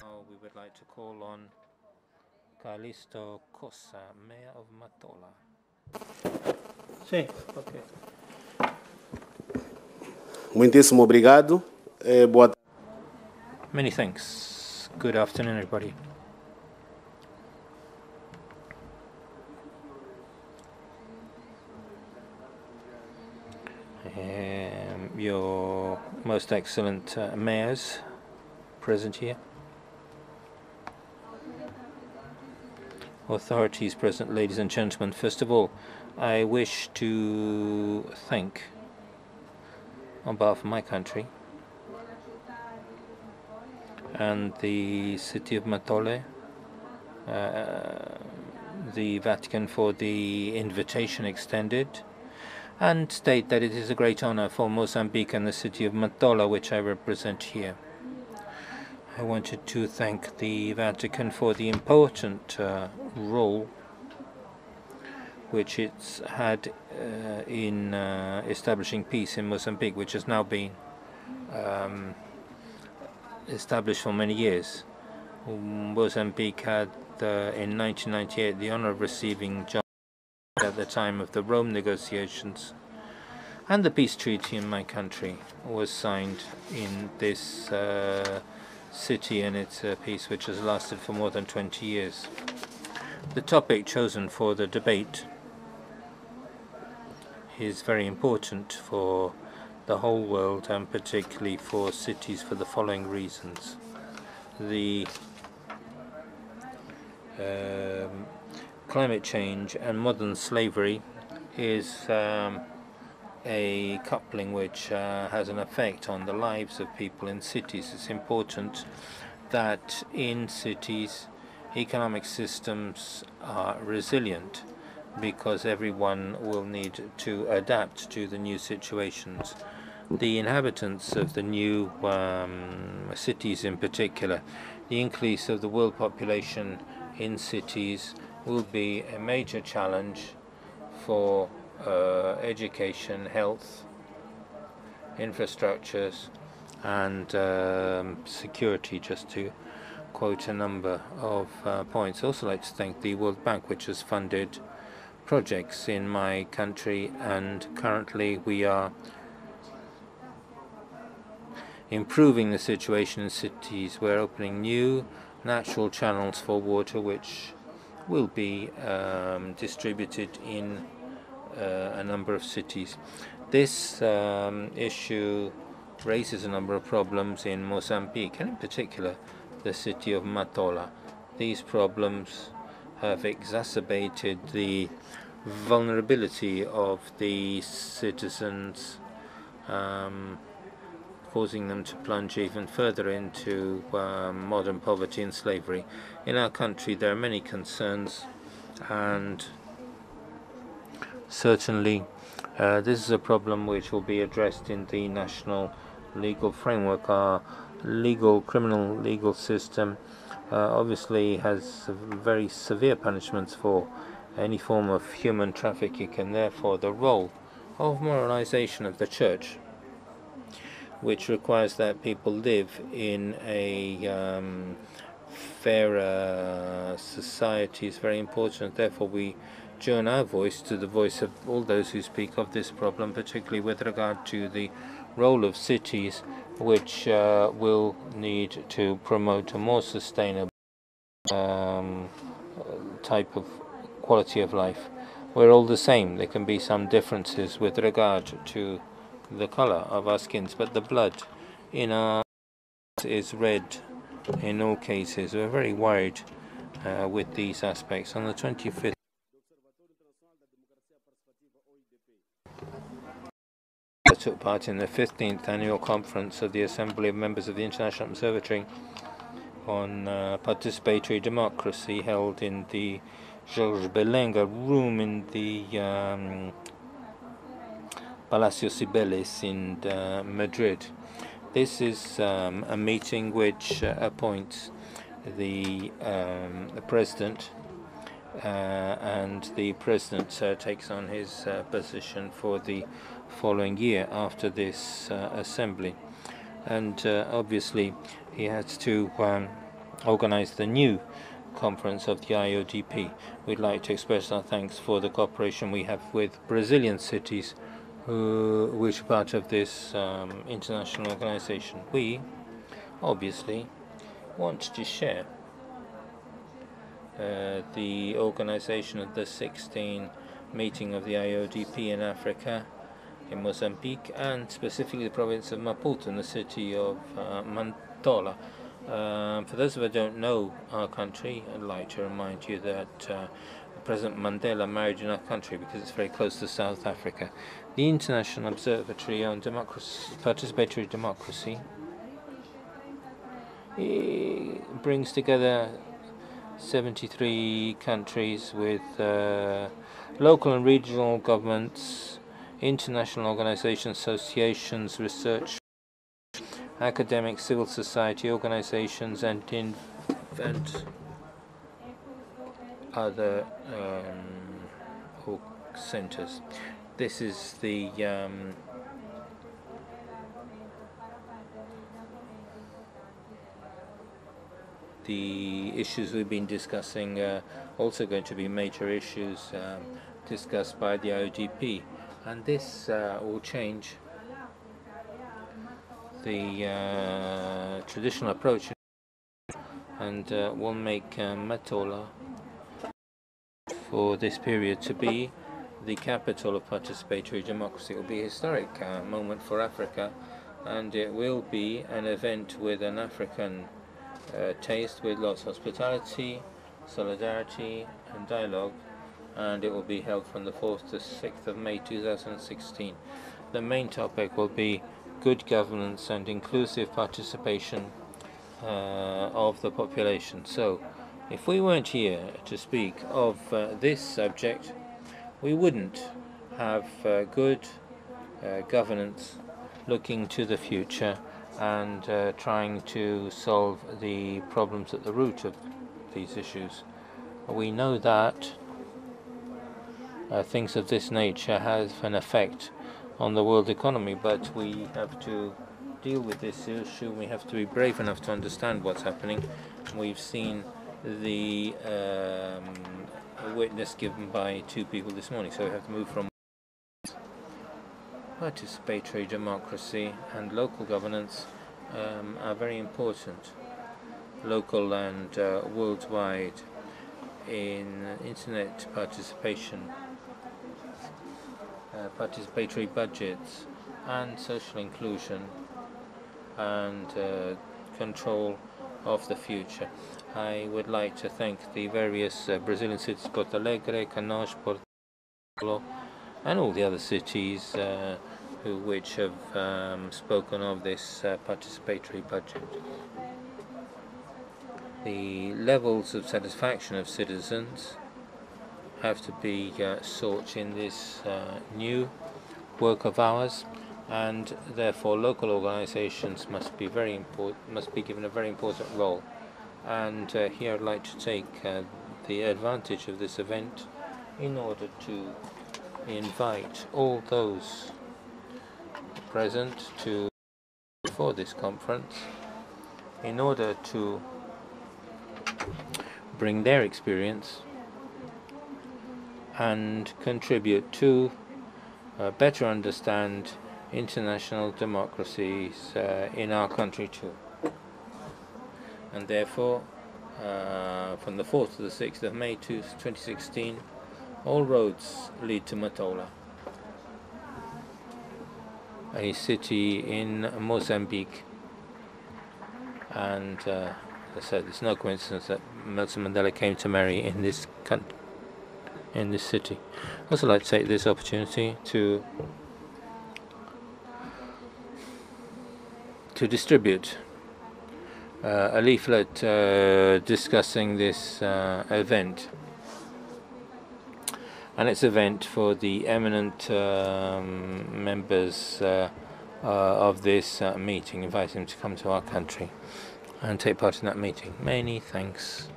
Now we would like to call on Calisto Cossa, Mayor of Matola. Sim, ok. Muitíssimo obrigado. Boa tarde. Many thanks. Good afternoon, everybody. Your most excellent mayors present here. Authorities present, ladies and gentlemen. First of all, I wish to thank, on behalf of my country and the city of Matola, the Vatican for the invitation extended, and state that it is a great honor for Mozambique and the city of Matola, which I represent here. I wanted to thank the Vatican for the important role which it's had in establishing peace in Mozambique, which has now been established for many years. Mozambique had, in 1998, the honor of receiving John at the time of the Rome negotiations, and the peace treaty in my country was signed in this city, and it's a peace which has lasted for more than 20 years. The topic chosen for the debate is very important for the whole world, and particularly for cities, for the following reasons. The climate change and modern slavery is a coupling which has an effect on the lives of people in cities. It's important that in cities economic systems are resilient, because everyone will need to adapt to the new situations. The inhabitants of the new cities in particular, the increase of the world population in cities will be a major challenge for education, health, infrastructures, and security, just to quote a number of points. I'd also like to thank the World Bank, which has funded projects in my country, and currently we are improving the situation in cities. We're opening new natural channels for water, which will be distributed in a number of cities. This issue raises a number of problems in Mozambique, and in particular the city of Matola. These problems have exacerbated the vulnerability of the citizens, causing them to plunge even further into modern poverty and slavery. In our country there are many concerns, and certainly this is a problem which will be addressed in the national legal framework. Our criminal legal system obviously has very severe punishments for any form of human trafficking, and therefore the role of moralization of the church, which requires that people live in a fairer society, is very important. Therefore we join our voice to the voice of all those who speak of this problem, particularly with regard to the role of cities, which will need to promote a more sustainable type of quality of life. We're all the same. There can be some differences with regard to the color of our skins, but the blood in our is red in all cases. We're very worried with these aspects. On the 25th, I took part in the 15th annual conference of the Assembly of Members of the International Observatory on Participatory Democracy, held in the Georges Belenga room in the Palacio Cibeles in Madrid. This is a meeting which appoints the president, and the president takes on his position for the following year after this assembly. And obviously he has to organize the new conference of the IODP. We'd like to express our thanks for the cooperation we have with Brazilian cities which are part of this international organization. We obviously want to share the organization of the 16th meeting of the IODP in Africa, in Mozambique, and specifically the province of Maputo in the city of Matola. For those of you who don't know our country, I'd like to remind you that President Mandela married in our country because it's very close to South Africa. The International Observatory on Participatory Democracy brings together 73 countries with local and regional governments, international organizations, associations, research, academic, civil society organizations, and other centers. This is the issues we've been discussing, also going to be major issues discussed by the IODP, and this will change the traditional approach and will make Matola for this period to be the capital of participatory democracy. It will be a historic moment for Africa, and it will be an event with an African taste, with lots of hospitality, solidarity and dialogue, and it will be held from the 4th to 6th of May 2016. The main topic will be good governance and inclusive participation of the population. So if we weren't here to speak of this subject, we wouldn't have good governance looking to the future and trying to solve the problems at the root of these issues. We know that things of this nature have an effect on the world economy, but we have to deal with this issue. We have to be brave enough to understand what's happening. We've seen the witness given by 2 people this morning, so we have to move from participatory democracy and local governance are very important, local and worldwide, in internet participation, participatory budgets and social inclusion and control of the future. I would like to thank the various Brazilian cities, Porto Alegre, Canoas, Porto, and all the other cities which have spoken of this participatory budget. The levels of satisfaction of citizens have to be sought in this new work of ours, and therefore local organizations must be given a very important role. And here I'd like to take the advantage of this event in order to invite all those present for this conference in order to bring their experience and contribute to better understand international democracies in our country too. And therefore, from the 4th to the 6th of May 2016, all roads lead to Matola, a city in Mozambique. And as I said, it's no coincidence that Nelson Mandela came to marry in this city. I'd also like to take this opportunity to distribute a leaflet discussing this event, and it's an event for the eminent members of this meeting, inviting them to come to our country and take part in that meeting. Many thanks.